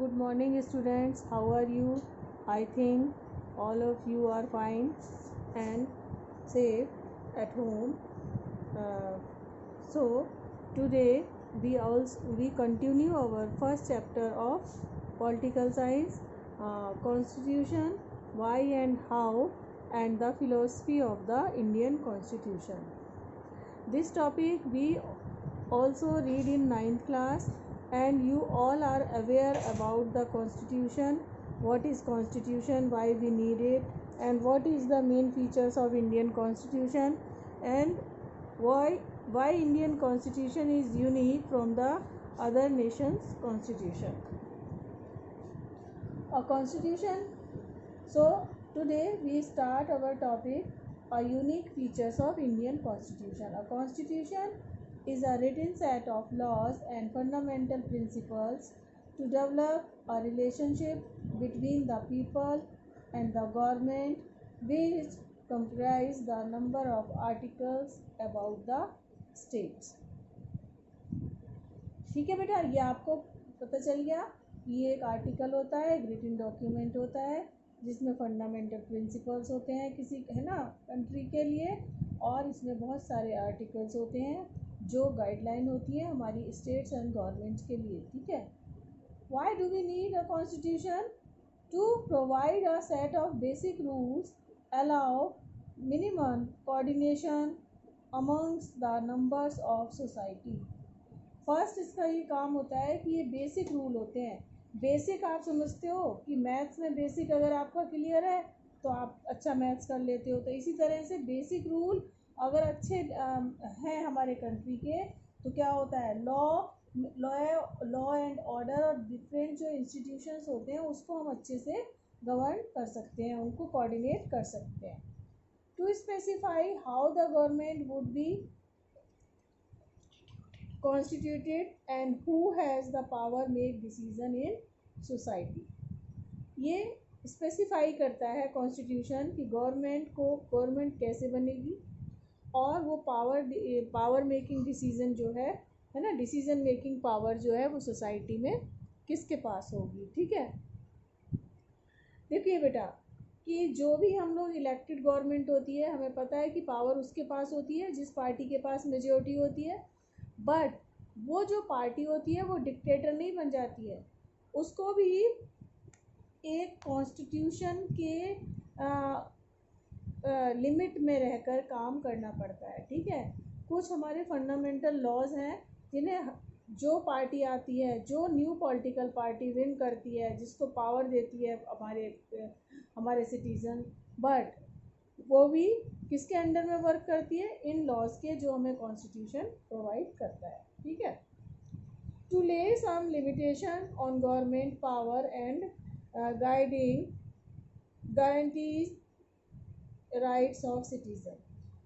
Good morning, students. How are you? I think all of you are fine and safe at home. Uh, so today we continue our first chapter of political science, Constitution, why and how, and the philosophy of the Indian Constitution. This topic we also read in 9th class, and you all are aware about the Constitution, what is Constitution, why we need it, and what is the main features of Indian Constitution, and why Indian Constitution is unique from the other nations' constitution. A constitution. So today we start our topic, a unique features of Indian Constitution. A constitution is a written set of laws and fundamental principles to develop a relationship between the people and the government, which comprise the number of articles about the states. ठीक है बेटा, ये आपको पता चल गया। ये एक आर्टिकल होता है, एक रिटन डॉक्यूमेंट होता है जिसमें फंडामेंटल प्रिंसिपल्स होते हैं किसी है ना कंट्री के लिए, और इसमें बहुत सारे आर्टिकल्स होते हैं जो गाइडलाइन होती है हमारी स्टेट्स एंड गवर्नमेंट्स के लिए। ठीक है। Why do we need a constitution? To provide a set of basic rules allow minimum coordination amongst the numbers of society. First इसका ये काम होता है कि ये बेसिक रूल होते हैं। बेसिक आप समझते हो कि मैथ्स में बेसिक अगर आपका क्लियर है तो आप अच्छा मैथ्स कर लेते हो, तो इसी तरह से बेसिक रूल अगर अच्छे हैं हमारे कंट्री के तो क्या होता है, लॉ एंड ऑर्डर और डिफरेंट जो इंस्टीट्यूशंस होते हैं उसको हम अच्छे से गवर्न कर सकते हैं, उनको कोऑर्डिनेट कर सकते हैं। To specify how the government would be constituted and who has the power make decision in society। ये स्पेसिफाई करता है कॉन्स्टिट्यूशन कि गवर्नमेंट कैसे बनेगी और वो पावर मेकिंग डिसीजन जो है ना, डिसीजन मेकिंग पावर जो है वो सोसाइटी में किसके पास होगी। ठीक है। देखिए बेटा कि जो भी हम लोग इलेक्टेड गवर्नमेंट होती है, हमें पता है कि पावर उसके पास होती है जिस पार्टी के पास मेजोरिटी होती है, बट वो जो पार्टी होती है वो डिक्टेटर नहीं बन जाती है, उसको भी एक कॉन्स्टिट्यूशन के लिमिट में रहकर काम करना पड़ता है। ठीक है। कुछ हमारे फंडामेंटल लॉज हैं जिन्हें जो पार्टी आती है, जो न्यू पॉलिटिकल पार्टी विन करती है, जिसको पावर देती है हमारे सिटीजन, बट वो भी किसके अंडर में वर्क करती है, इन लॉज के जो हमें कॉन्स्टिट्यूशन प्रोवाइड करता है। ठीक है। To lay some limitation on government power and guarantees rights of citizen,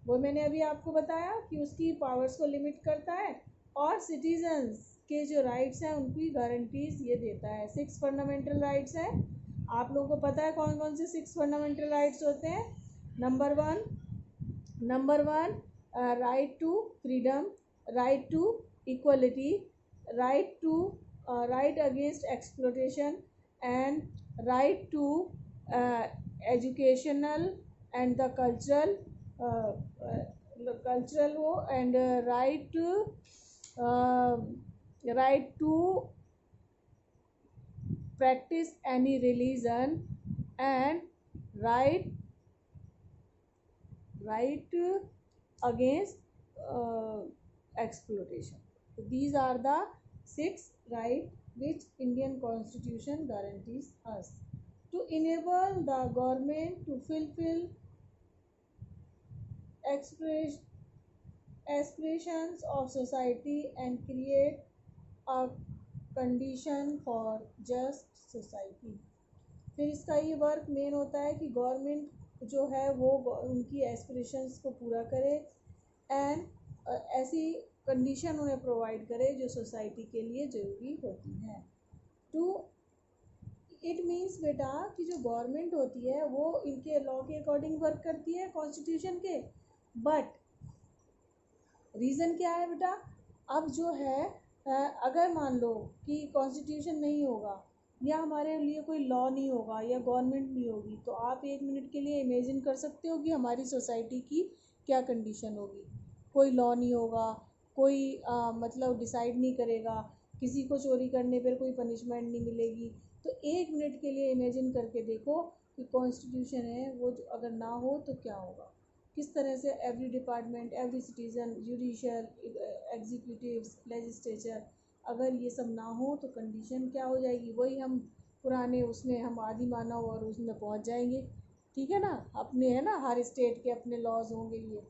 वो मैंने अभी आपको बताया कि उसकी पावर्स को लिमिट करता है और सिटीजन्स के जो राइट्स हैं उनकी गारंटीज ये देता है। 6 फंडामेंटल राइट्स हैं। आप लोगों को पता है कौन कौन से 6 फंडामेंटल राइट्स होते हैं। Number one right to freedom, right to equality, right against exploitation and right to educational and the cultural वो and right to practice any religion and right against exploitation. So these are the 6 rights which Indian Constitution guarantees us to enable the government to fulfill aspirations of society and create a condition for just society. फिर इसका ये work main होता है कि government जो है वो उनकी एस्पिरेशंस को पूरा करे एंड ऐसी कंडीशन उन्हें प्रोवाइड करे जो सोसाइटी के लिए ज़रूरी होती हैं। टू इट मीन्स बेटा कि जो गवर्नमेंट होती है वो इनके लॉ के अकॉर्डिंग वर्क करती है कॉन्स्टिट्यूशन के, बट रीज़न क्या है बेटा, अब जो है अगर मान लो कि कॉन्स्टिट्यूशन नहीं होगा या हमारे लिए कोई लॉ नहीं होगा या गवर्नमेंट नहीं होगी, तो आप 1 मिनट के लिए इमेजिन कर सकते हो कि हमारी सोसाइटी की क्या कंडीशन होगी। कोई लॉ नहीं होगा, कोई मतलब डिसाइड नहीं करेगा, किसी को चोरी करने पर कोई पनिशमेंट नहीं मिलेगी। तो 1 मिनट के लिए इमेजिन करके देखो कि कॉन्स्टिट्यूशन है वो जो अगर ना हो तो क्या होगा, किस तरह से every department, every citizen, judicial, executives, legislature, अगर ये सब ना हो तो कंडीशन क्या हो जाएगी। वही हम पुराने उसमें हम आदि मानव और उसमें पहुंच जाएंगे। ठीक है ना, अपने है ना, हर स्टेट के अपने लॉज होंगे ये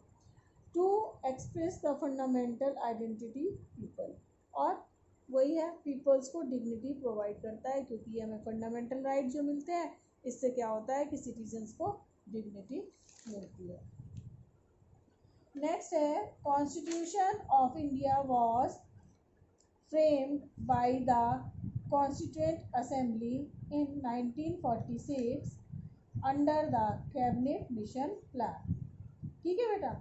to express the fundamental identity people. और वही है, पीपल्स को डिग्निटी प्रोवाइड करता है, क्योंकि हमें फंडामेंटल राइट जो मिलते हैं, इससे क्या होता है कि सिटीजन्स को डिग्निटी मिलती है। नेक्स्ट है, constitution of India was framed by the Constituent Assembly in 1946 under the Cabinet Mission Plan। ठीक है बेटा,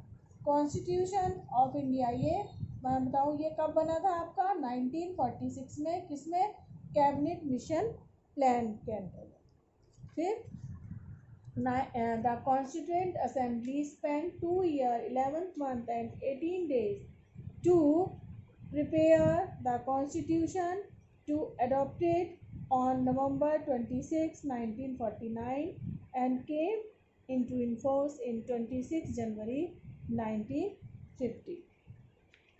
कॉन्स्टिट्यूशन ऑफ इंडिया ये मैं बताऊँ ये कब बना था आपका 1946 में, किसमें, कैबिनेट मिशन प्लान के अंतर्गत। फिर the Constituent Assembly spent 2 years, 11th month and 18 days to prepare the Constitution, to adopt it on November 26, 1949 and came into enforce in 26 January 1950।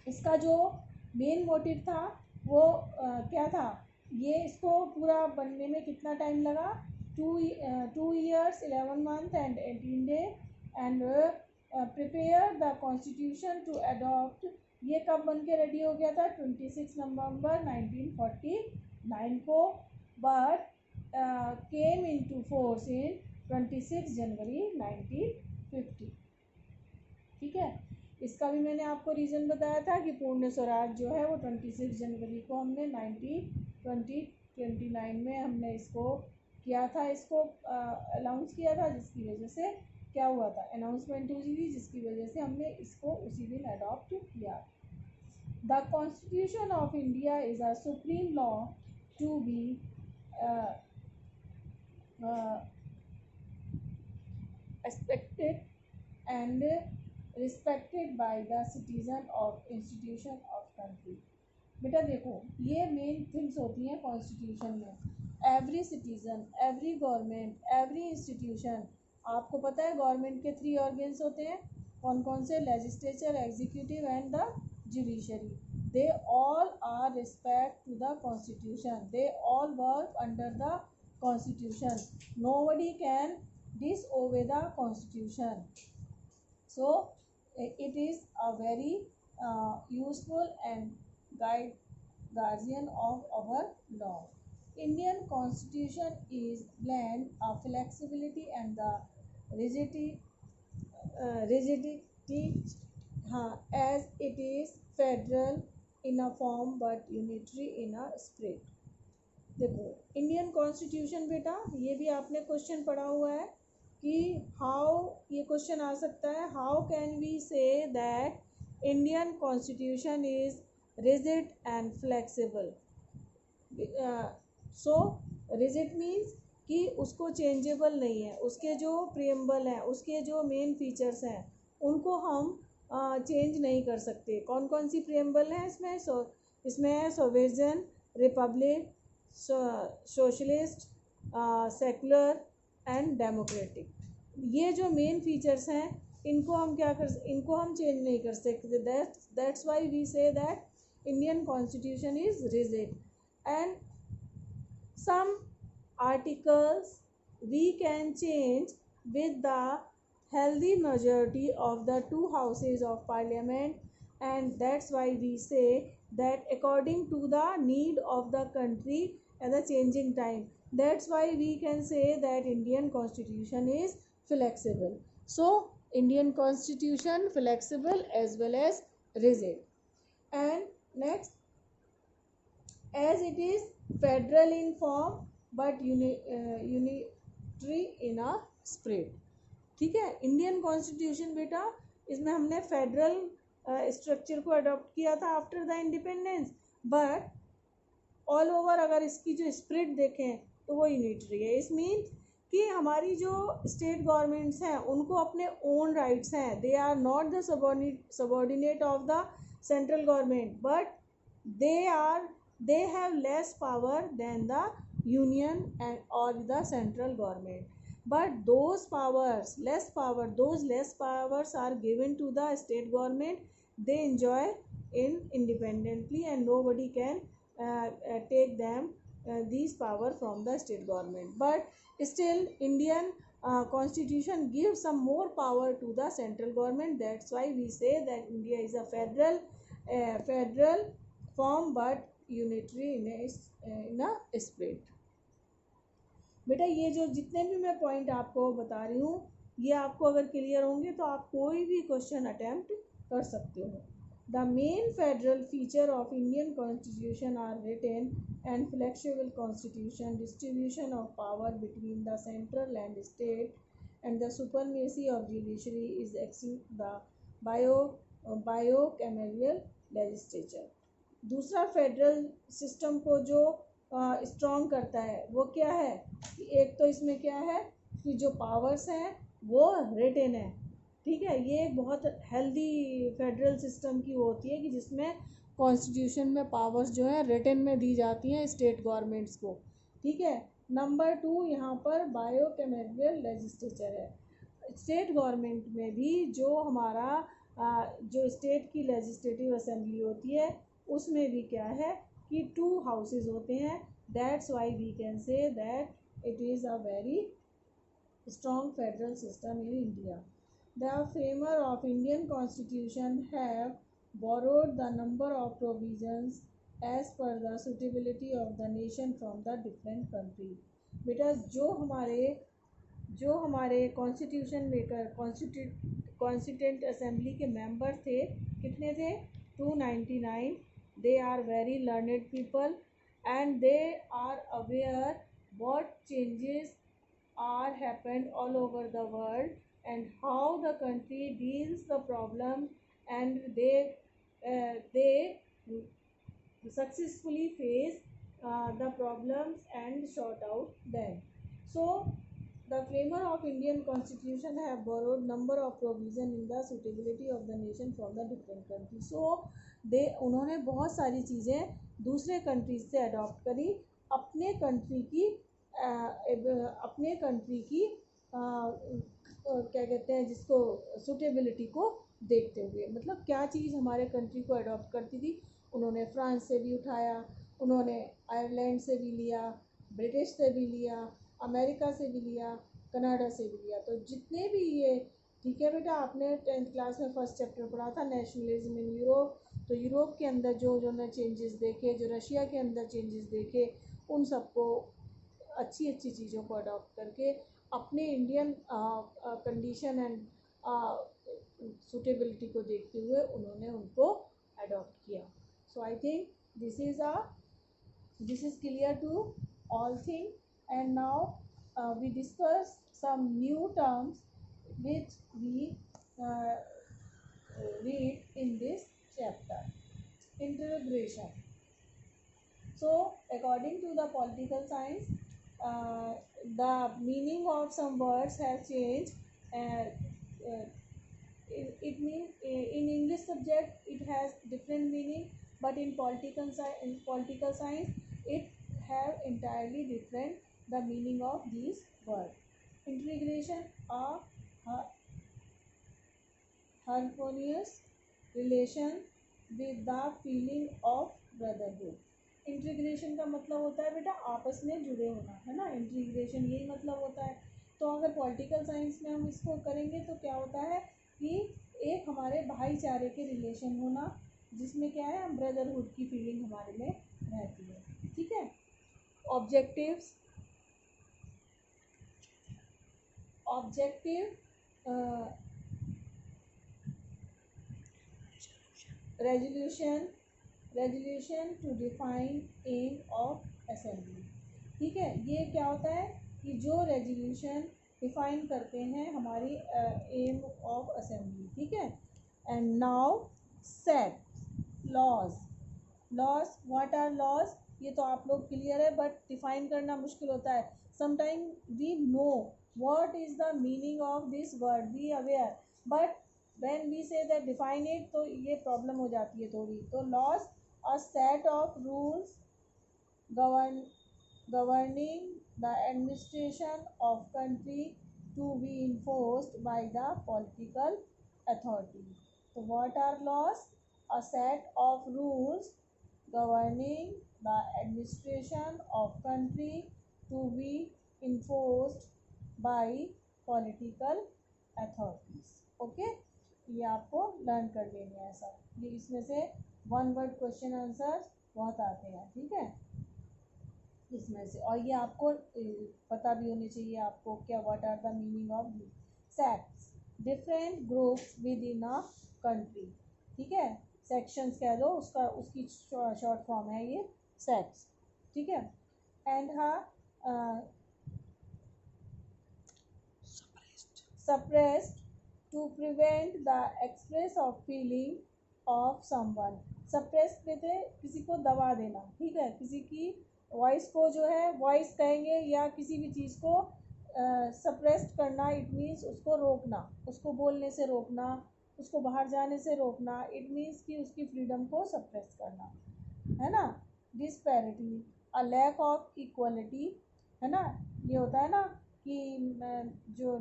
इसका जो मेन मोटिव था वो क्या था, ये इसको पूरा बनने में कितना टाइम लगा, 2 years 11 month and 18 day and prepare the constitution to adopt. ये कब बन के रेडी हो गया था, 26 नवंबर 1949 को, but came into force in 26 जनवरी 1950। ठीक है, इसका भी मैंने आपको रीज़न बताया था कि पूर्ण स्वराज जो है वो 26 जनवरी को हमने 2029 में हमने इसको किया था, इसको अनाउंस किया था, जिसकी वजह से क्या हुआ था, अनाउंसमेंट हुई थी, जिसकी वजह से हमने इसको उसी दिन अडॉप्ट किया। The constitution of India is a supreme law to be expected and respected by the citizen of institution of country. बेटा देखो, ये मेन थिंग्स होती हैं कॉन्स्टिट्यूशन में। Every citizen, every government, every institution, आपको पता है गवर्नमेंट के 3 ऑर्गन्स होते हैं, कौन कौन से, legislature, executive and the judiciary. They all are respect to the constitution, they all work under the constitution, nobody can disobey the constitution। So it is a very useful and guardian of our law। Indian constitution is blend of flexibility and the rigidity as it is federal in a form but unitary in a spirit। देखो, Indian constitution बेटा, ये भी आपने question पढ़ा हुआ है कि how, ये क्वेश्चन आ सकता है, how can we say that Indian constitution is rigid and flexible. So rigid means कि उसको चेंजेबल नहीं है, उसके जो प्रियम्बल हैं, उसके जो मेन फीचर्स हैं, उनको हम चेंज नहीं कर सकते। कौन कौन सी प्रियम्बल हैं इसमें, इसमें है sovereign, Republic, socialist, secular and democratic. ये जो मेन फीचर्स हैं, इनको हम इनको हम चेंज नहीं कर सकते। That's why we say that Indian constitution is rigid and some articles we can change with the healthy majority of the 2 houses of parliament, and that's why we say that according to the need of the country and the changing time, that's why we can say that Indian constitution is flexible। So Indian constitution flexible as well as rigid। And next, as it is federal in form but unitary in a spirit। ठीक है, Indian constitution बेटा, इसमें हमने federal structure को adopt किया था after the independence, but all over अगर इसकी जो स्प्रिट देखें तो वो यूनिटरी है। इस मीन्स कि हमारी जो स्टेट गवर्नमेंट्स हैं उनको अपने ओन राइट्स हैं, they are not the subordinate of the central government, but they have less power than the union and or the central government, but those less powers are given to the state government. They enjoy in independently and nobody can take them these power from the state government, but still Indian constitution gives some more power to the central government. That's why we say that India is a federal form but unitary in a spirit. बेटा ये जो जितने भी मैं point आपको बता रही हूँ ये आपको अगर क्लियर होंगे तो आप कोई भी क्वेश्चन अटेम्प्ट कर सकते हो. The main federal feature of Indian constitution are written and flexible constitution, distribution of power between the central and state and the supremacy of judiciary is exceed the bicameral legislature. दूसरा federal system को जो strong करता है वो क्या है कि एक तो इसमें क्या है कि जो पावर्स हैं वो रिटेन है. ठीक है, ये एक बहुत हेल्दी फेडरल सिस्टम की वो होती है कि जिसमें कॉन्स्टिट्यूशन में पावर्स जो है रिटेन में दी जाती हैं स्टेट गवर्नमेंट्स को. ठीक है. नंबर 2 यहाँ पर बायोकैमेरियल लेजिस्लेचर है. स्टेट गवर्नमेंट में भी जो हमारा जो स्टेट की लेजिस्लेटिव असेंबली होती है उसमें भी क्या है कि 2 हाउसेज होते हैं. That's why we can say that it is a very strong federal system in India. The framer of Indian constitution have borrowed the number of provisions as per the suitability of the nation from the different country. बेटा जो हमारे constitution maker constituent assembly के member थे कितने थे 299. They are very learned people and they are aware what changes are happened all over the world and how the country deals the problem, and they successfully face the problems and sort out them. So the framer of Indian constitution have borrowed number of provision in the suitability of the nation from the different countries. So उन्होंने बहुत सारी चीज़ें दूसरे countries से adopt करी अपने country की क्या कहते हैं जिसको सूटेबिलिटी को देखते हुए. मतलब क्या चीज़ हमारे कंट्री को अडॉप्ट करती थी. उन्होंने फ्रांस से भी उठाया, उन्होंने आयरलैंड से भी लिया, ब्रिटिश से भी लिया, अमेरिका से भी लिया, कनाडा से भी लिया. तो जितने भी ये ठीक है बेटा आपने 10th क्लास में फर्स्ट चैप्टर पढ़ा था नेशनलिज्म इन यूरोप. तो यूरोप के अंदर जो ने चेंजेस देखे, जो रशिया के अंदर चेंजेस देखे, उन सबको अच्छी चीज़ों को अडॉप्ट करके अपने इंडियन कंडीशन एंड सूटेबिलिटी को देखते हुए उन्होंने उनको अडॉप्ट किया. So I think this is clear to all thing. And now we discuss some new terms which we read in this chapter. Integration. So according to the political science, the meaning of some words have changed. It means in English subject it has different meaning, but in political science it have entirely different the meaning of these words. Integration of harmonious relation with the feeling of brotherhood. Integration का मतलब होता है बेटा आपस में जुड़े होना, है ना. इंटीग्रेशन यही मतलब होता है. तो अगर पॉलिटिकल साइंस में हम इसको करेंगे तो क्या होता है कि एक हमारे भाईचारे के रिलेशन होना जिसमें क्या है हम ब्रदरहुड की फीलिंग हमारे में रहती है. ठीक है. Objectives. Resolution to define aim of assembly. ठीक है. ये क्या होता है कि जो रेजोल्यूशन डिफाइन करते हैं हमारी एम ऑफ असेंबली. ठीक है. And now set laws. What are laws? ये तो आप लोग क्लियर है, बट डिफाइन करना मुश्किल होता है. Sometime we know what is the meaning of this word, be aware, but when we say that define it तो ये प्रॉब्लम हो जाती है थोड़ी. तो laws a set of rules governing the administration of country to be enforced by the political authorities. So what are laws? A set of rules governing the administration of country to be enforced by political authorities. Okay, ये आपको learn कर लेने हैं सब. ये इसमें से one word question answer बहुत आते हैं. ठीक है, इसमें से. और ये आपको पता भी होनी चाहिए आपको क्या what are the meaning of sects, different groups within a country. ठीक है, सेक्शंस कह दो, उसका उसकी शॉर्ट फॉर्म है ये सेक्ट्स. ठीक है, and suppressed to prevent the express of feeling of someone. suppressed कहते हैं किसी को दबा देना. ठीक है, किसी की वॉइस को जो है वॉइस कहेंगे, या किसी भी चीज़ को सप्रेस्ड करना. इट मीन्स उसको रोकना, उसको बोलने से रोकना, उसको बाहर जाने से रोकना. इट मीन्स कि उसकी फ्रीडम को सप्रेस करना, है ना. Disparity, a lack of equality, है ना. ये होता है ना कि जो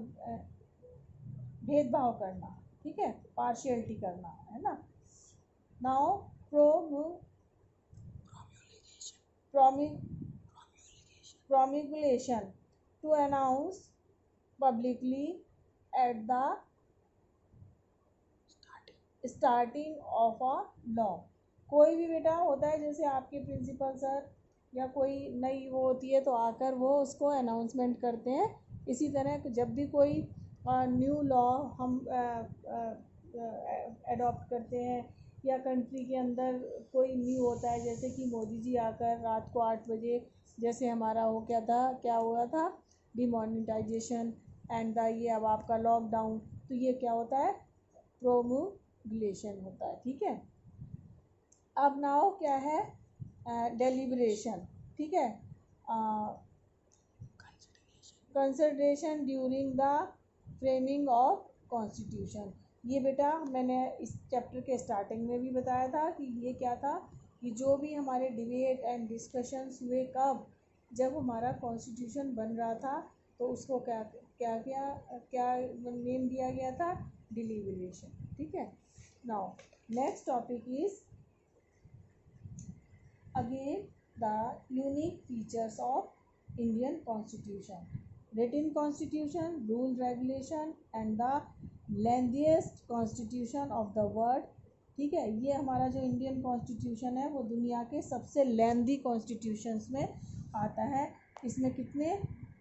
भेदभाव करना. ठीक है, पार्शियलिटी करना, है ना. Now promulgation to announce publicly at the starting of a law. कोई भी बेटा होता है, जैसे आपके प्रिंसिपल सर या कोई नई वो होती है तो आकर वो उसको अनाउंसमेंट करते हैं. इसी तरह जब भी कोई न्यू लॉ हम एडॉप्ट करते हैं या कंट्री के अंदर कोई न्यू होता है, जैसे कि मोदी जी आकर रात को 8 बजे जैसे हमारा हो क्या हुआ था डिमोनेटाइजेशन एंड ये अब आपका लॉकडाउन, तो ये क्या होता है प्रोमुलेशन होता है. ठीक है, अब नाउ क्या है डेलिब्रेशन. ठीक है, consideration during the framing of constitution. ये बेटा मैंने इस चैप्टर के स्टार्टिंग में भी बताया था कि ये क्या था कि जो भी हमारे डिबेट एंड डिस्कशंस हुए कब, जब हमारा कॉन्स्टिट्यूशन बन रहा था, तो उसको क्या क्या क्या क्या नेम दिया गया था, डिलीबरेशन. ठीक है, now next topic is again the unique features of Indian constitution. written constitution, rule regulation and the lengthiest constitution of the world. ठीक है, ये हमारा जो इंडियन कॉन्स्टिट्यूशन है वो दुनिया के सबसे लेंदी कॉन्स्टिट्यूशंस में आता है. इसमें कितने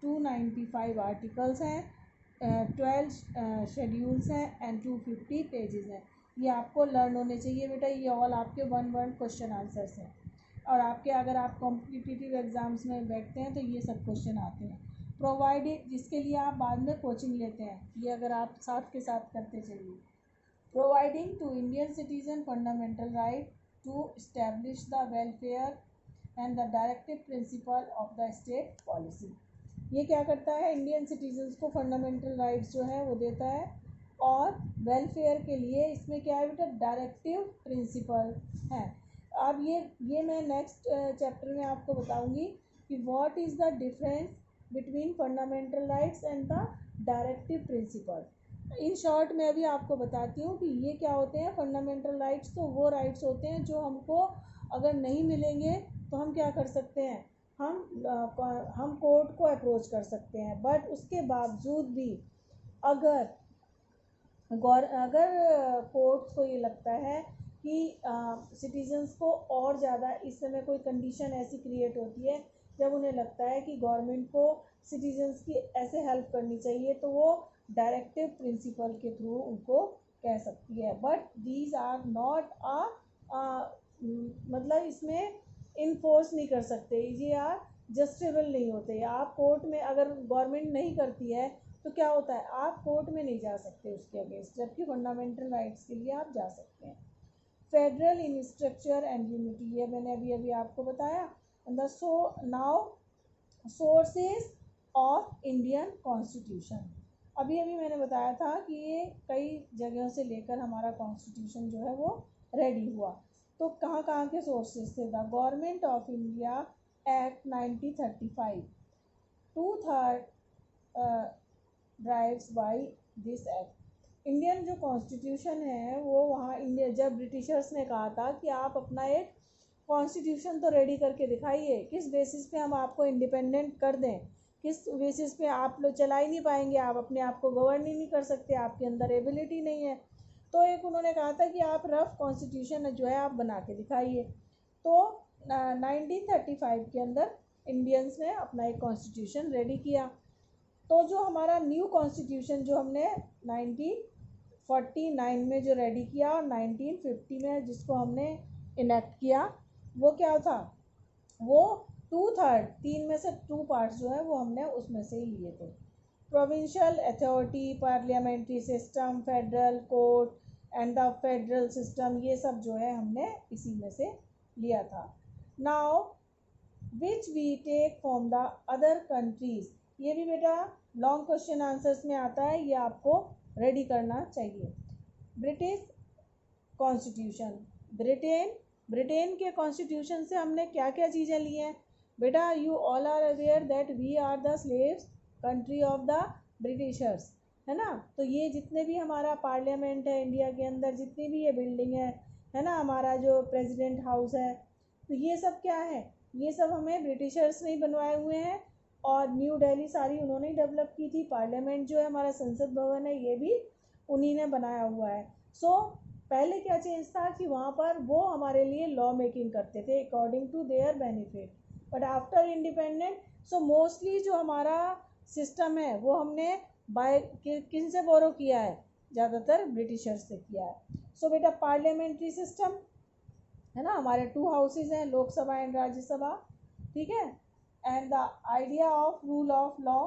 295 आर्टिकल्स हैं, 12 शेड्यूल्स हैं एंड 250 पेजेस हैं. ये आपको लर्न होने चाहिए बेटा. ये ऑल आपके वन वर्ड क्वेश्चन आंसर्स हैं, और आपके अगर आप कॉम्पिटिटिव एग्ज़ाम्स में बैठते हैं तो ये सब क्वेश्चन आते हैं. प्रोवाइडेड, जिसके लिए आप बाद में कोचिंग लेते हैं, ये अगर आप साथ के साथ करते चलिए. Providing to Indian citizen fundamental right to establish the welfare and the directive principle of the state policy. ये क्या करता है, इंडियन सिटीजन्स को फंडामेंटल राइट्स जो है वो देता है, और वेलफेयर के लिए इसमें क्या है बेटा डायरेक्टिव प्रिंसिपल है. अब ये मैं नेक्स्ट चैप्टर में आपको बताऊंगी कि what is the difference between fundamental rights and the directive principal. In short मैं अभी आपको बताती हूँ कि ये क्या होते हैं. फंडामेंटल राइट्स तो वो राइट्स होते हैं जो हमको अगर नहीं मिलेंगे तो हम क्या कर सकते हैं, हम कोर्ट को अप्रोच कर सकते हैं. बट उसके बावजूद भी अगर कोर्ट्स को ये लगता है कि सिटीजन्स को और ज़्यादा इस समय कोई कंडीशन ऐसी क्रिएट होती है जब उन्हें लगता है कि गवर्नमेंट को सिटीजन्स की ऐसे हेल्प करनी चाहिए, तो वो डायरेक्टिव प्रिंसिपल के थ्रू उनको कह सकती है. बट दीज आर नॉट मतलब इसमें इन्फोर्स नहीं कर सकते, ये आर जस्टिबल नहीं होते. आप कोर्ट में अगर गवर्नमेंट नहीं करती है तो क्या होता है, आप कोर्ट में नहीं जा सकते उसके अगेंस्ट, जबकि फंडामेंटल राइट्स के लिए आप जा सकते हैं. Federal in structure and unity, ये मैंने अभी आपको बताया. The so now sources of Indian constitution. अभी अभी मैंने बताया था कि ये कई जगहों से लेकर हमारा कॉन्स्टिट्यूशन जो है वो रेडी हुआ। तो कहाँ कहाँ के सोर्सेस थे? The government of India act 1935, 2/3 drives by this act. Indian जो कॉन्स्टिट्यूशन है वो वहाँ इंडिया, जब ब्रिटिशर्स ने कहा था कि आप अपना एक कॉन्स्टिट्यूशन तो रेडी करके दिखाइए, किस बेसिस पे हम आपको इंडिपेंडेंट कर दें, किस बेसिस पे आप लोग चला ही नहीं पाएंगे, आप अपने आप को गवर्न ही नहीं कर सकते, आपके अंदर एबिलिटी नहीं है। तो एक उन्होंने कहा था कि आप रफ कॉन्स्टिट्यूशन जो है आप बना के दिखाइए। तो 1935 के अंदर इंडियंस ने अपना एक कॉन्स्टिट्यूशन रेडी किया। तो जो हमारा न्यू कॉन्स्टिट्यूशन जो हमने 1949 में जो रेडी किया और 1950 में जिसको हमने इनेक्ट किया, वो क्या था? वो 2/3, 3 में से 2 पार्ट्स जो है वो हमने उसमें से ही लिए थे। Provincial authority, parliamentary system, federal court and the federal system, ये सब जो है हमने इसी में से लिया था। Now which we take from the other countries, ये भी बेटा लॉन्ग क्वेश्चन आंसर्स में आता है, ये आपको रेडी करना चाहिए। ब्रिटिश कॉन्स्टिट्यूशन, ब्रिटेन के कॉन्स्टिट्यूशन से हमने क्या क्या चीज़ें ली हैं बेटा? You all are aware that we are the slaves country of the Britishers, है ना। तो ये जितने भी हमारा पार्लियामेंट है इंडिया के अंदर, जितनी भी ये बिल्डिंग है ना, हमारा जो प्रेसिडेंट हाउस है, तो ये सब क्या है? ये सब हमें ब्रिटिशर्स ने ही बनवाए हुए हैं और न्यू दिल्ली सारी उन्होंने ही डेवलप की थी। पार्लियामेंट जो है हमारा संसद भवन है, ये भी उन्हीं ने बनाया हुआ है। सो पहले क्या चेंज था कि वहाँ पर वो हमारे लिए लॉ मेकिंग करते थे according to their benefit, but after independent so mostly जो हमारा सिस्टम है वो हमने बाय किन से बोरो किया है? ज़्यादातर ब्रिटिशर्स से किया है। सो बेटा पार्लियामेंट्री सिस्टम है ना, हमारे 2 हाउसेज हैं, लोकसभा एंड राज्यसभा, ठीक है। And the idea of rule of law,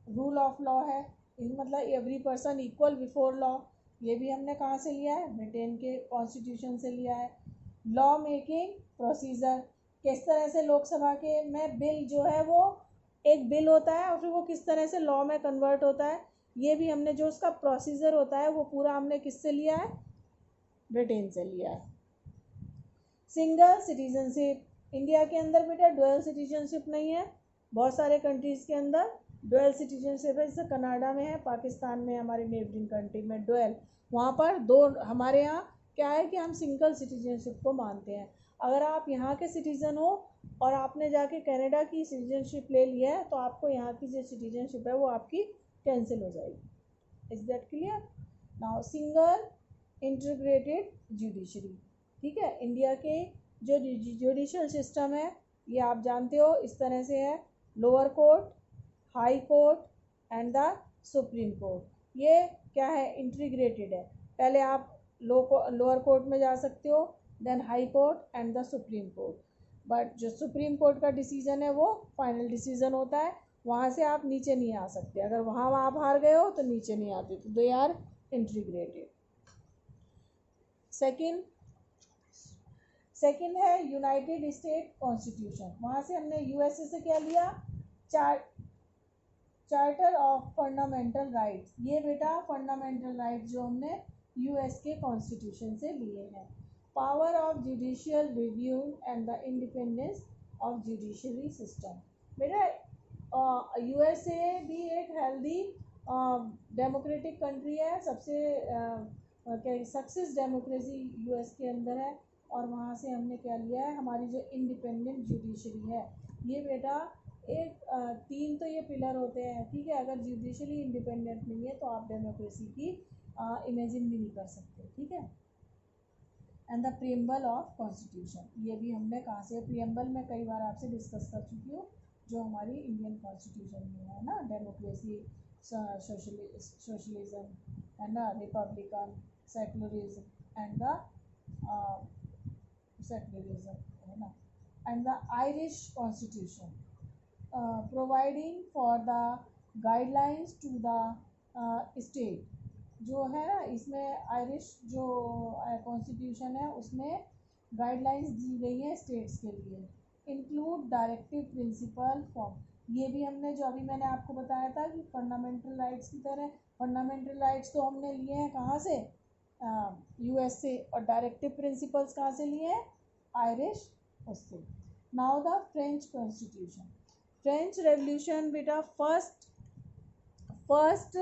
rule of law है मतलब every person equal before law, ये भी हमने कहाँ से लिया है? ब्रिटेन के कॉन्स्टिट्यूशन से लिया है। लॉ मेकिंग प्रोसीजर, किस तरह से लोकसभा के में बिल जो है वो एक बिल होता है और फिर वो किस तरह से लॉ में कन्वर्ट होता है, ये भी हमने जो उसका प्रोसीजर होता है वो पूरा हमने किससे लिया है? ब्रिटेन से लिया है। सिंगल सिटीजनशिप, इंडिया के अंदर बेटा डुअल सिटीजनशिप नहीं है, बहुत सारे कंट्रीज़ के अंदर डुअल सिटीजनशिप है, जैसे कनाडा में है, पाकिस्तान में, हमारे नेबरिंग कंट्री में डुअल, वहाँ पर 2। हमारे यहाँ क्या है कि हम सिंगल सिटीजनशिप को मानते हैं। अगर आप यहाँ के सिटीज़न हो और आपने जाके कनाडा की सिटीजनशिप ले लिया है तो आपको यहाँ की जो सिटीजनशिप है वो आपकी कैंसिल हो जाएगी। Is that clear? Now single integrated judiciary, ठीक है। इंडिया के जो जुडिशल सिस्टम है ये आप जानते हो इस तरह से है, lower court, high court and the supreme court. ये क्या है? इंटीग्रेटेड है। पहले आप लोअर कोर्ट में जा सकते हो, then high court and the supreme court, but जो सुप्रीम कोर्ट का डिसीजन है वो फाइनल डिसीजन होता है, वहाँ से आप नीचे नहीं आ सकते। अगर वहाँ आप हार गए हो तो नीचे नहीं आते, तो दे आर इंटीग्रेटेड। सेकंड है यूनाइटेड स्टेट कॉन्स्टिट्यूशन, वहाँ से हमने यूएसए से क्या लिया? चार्टर ऑफ फंडामेंटल राइट्स, ये बेटा फंडामेंटल राइट्स जो हमने यूएस के कॉन्स्टिट्यूशन से लिए हैं। Power of judicial review and the independence of judiciary system, बेटा यूएसए भी एक हेल्दी डेमोक्रेटिक कंट्री है, सबसे सक्सेस डेमोक्रेसी यूएस के अंदर है। और वहाँ से हमने क्या लिया है? हमारी जो इंडिपेंडेंट जुडिशरी है ये बेटा एक 3 तो ये पिलर होते हैं, ठीक है। अगर जुडिशली इंडिपेंडेंट नहीं है तो आप डेमोक्रेसी की इमेजिन भी नहीं कर सकते, ठीक है। And the preamble of constitution, ये भी हमने कहाँ से? प्रीएम्बल में कई बार आपसे डिस्कस कर चुकी हूँ, जो हमारी इंडियन कॉन्स्टिट्यूशन में है ना, डेमोक्रेसी, सोशलिज्म है ना, republican, secularism and the secularism है ना, and the Irish constitution providing for the guidelines to the state, जो है ना इसमें आयरिश जो कॉन्स्टिट्यूशन है उसमें गाइडलाइंस दी गई हैं स्टेट्स के लिए। इंक्लूड डायरेक्टिव प्रिंसिपल फॉर्म, ये भी हमने जो अभी मैंने आपको बताया था कि फंडामेंटल राइट्स की तरह, फंडामेंटल राइट्स तो हमने लिए हैं कहाँ से, यूएस से, और डायरेक्टिव प्रिंसिपल्स कहाँ से लिए हैं, आयरिश उससे। Now the French constitution, French revolution बेटा फर्स्ट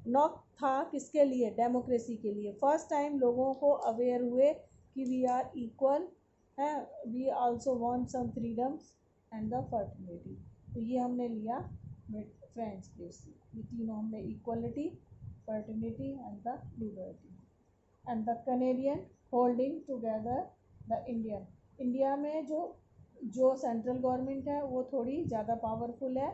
नॉक था किसके लिए, डेमोक्रेसी के लिए। फर्स्ट टाइम लोगों को अवेयर हुए कि वी आर इक्वल है, we also want some freedoms and the fertility. तो ये हमने लिया फ्रेंच प्लेस, ये तीनों हमने, equality, fertility and the liberty. And the Canadian holding together the Indian, India में जो सेंट्रल गवर्नमेंट है वो थोड़ी ज़्यादा पावरफुल है,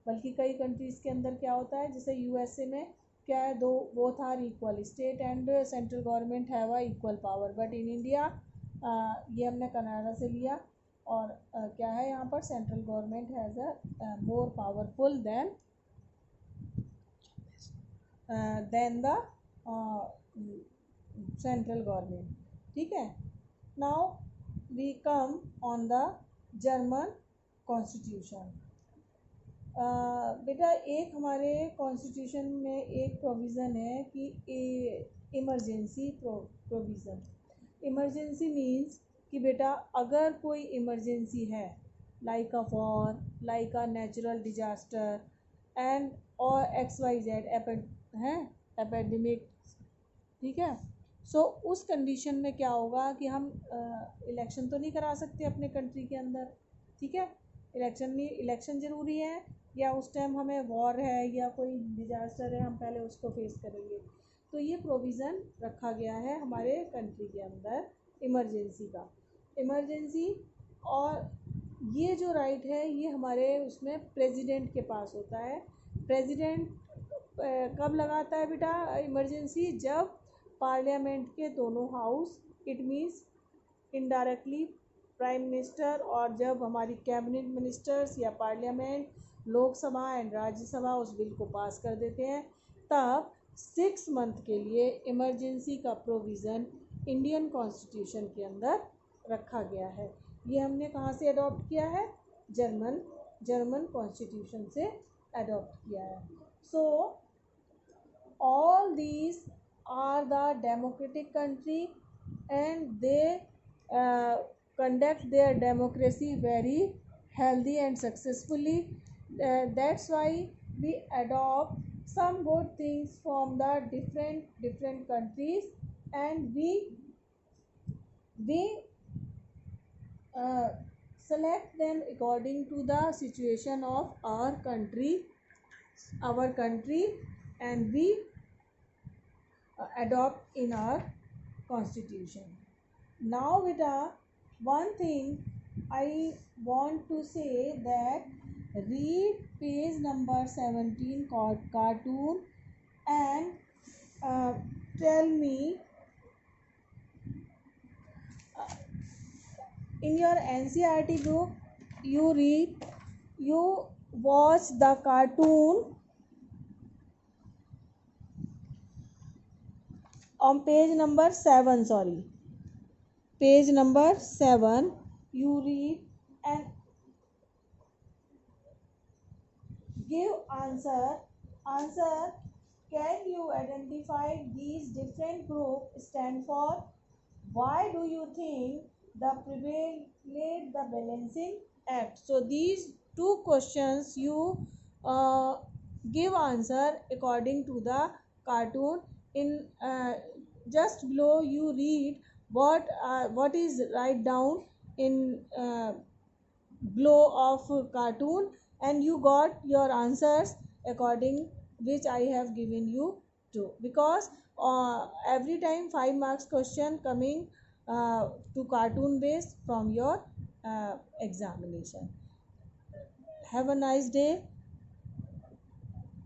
बल्कि कई कंट्रीज़ के अंदर क्या होता है, जैसे यूएसए में क्या है, दो both are equal, state and central government have a equal power, but in India ये हमने कनाडा से लिया, और क्या है यहाँ पर, central government has a more powerful than the central government, ठीक है। Now we come on the German constitution. बेटा एक हमारे कॉन्स्टिट्यूशन में एक प्रोविज़न है कि इमरजेंसी प्रोविज़न, इमरजेंसी मीन्स कि बेटा अगर कोई इमरजेंसी है, like a war, like a natural disaster and और XYZ है एपेडेमिक, ठीक है। सो उस कंडीशन में क्या होगा कि हम इलेक्शन तो नहीं करा सकते अपने कंट्री के अंदर, ठीक है, इलेक्शन ज़रूरी है, या उस टाइम हमें वॉर है या कोई डिजास्टर है, हम पहले उसको फेस करेंगे। तो ये प्रोविज़न रखा गया है हमारे कंट्री के अंदर इमरजेंसी का, इमरजेंसी। और ये जो राइट है ये हमारे उसमें प्रेसिडेंट के पास होता है। प्रेसिडेंट कब लगाता है बेटा इमरजेंसी, जब पार्लियामेंट के दोनों house, it means indirectly prime minister, और जब हमारी कैबिनेट मिनिस्टर्स या पार्लियामेंट, लोकसभा एंड राज्यसभा उस बिल को पास कर देते हैं, तब 6 मंथ के लिए इमरजेंसी का प्रोविज़न इंडियन कॉन्स्टिट्यूशन के अंदर रखा गया है। ये हमने कहाँ से अडॉप्ट किया है, जर्मन कॉन्स्टिट्यूशन से अडॉप्ट किया है। So all these are the democratic country and they conduct their democracy very healthy and successfully. That's why we adopt some good things from the different countries, and we select them according to the situation of our country, and we adopt in our constitution. Now beta, one thing I want to say that read page number 17 called cartoon, and tell me in your NCERT book you watch the cartoon on page number 7, page number 7 you read and give answer. Can you identify these different groups stand for? Why do you think the prevailed the balancing act? So these two questions you give answer according to the cartoon. In just below you read what is write down in below of cartoon, and you got your answers according which I have given you to, because every time 5 marks question coming to cartoon based from your examination. Have a nice day.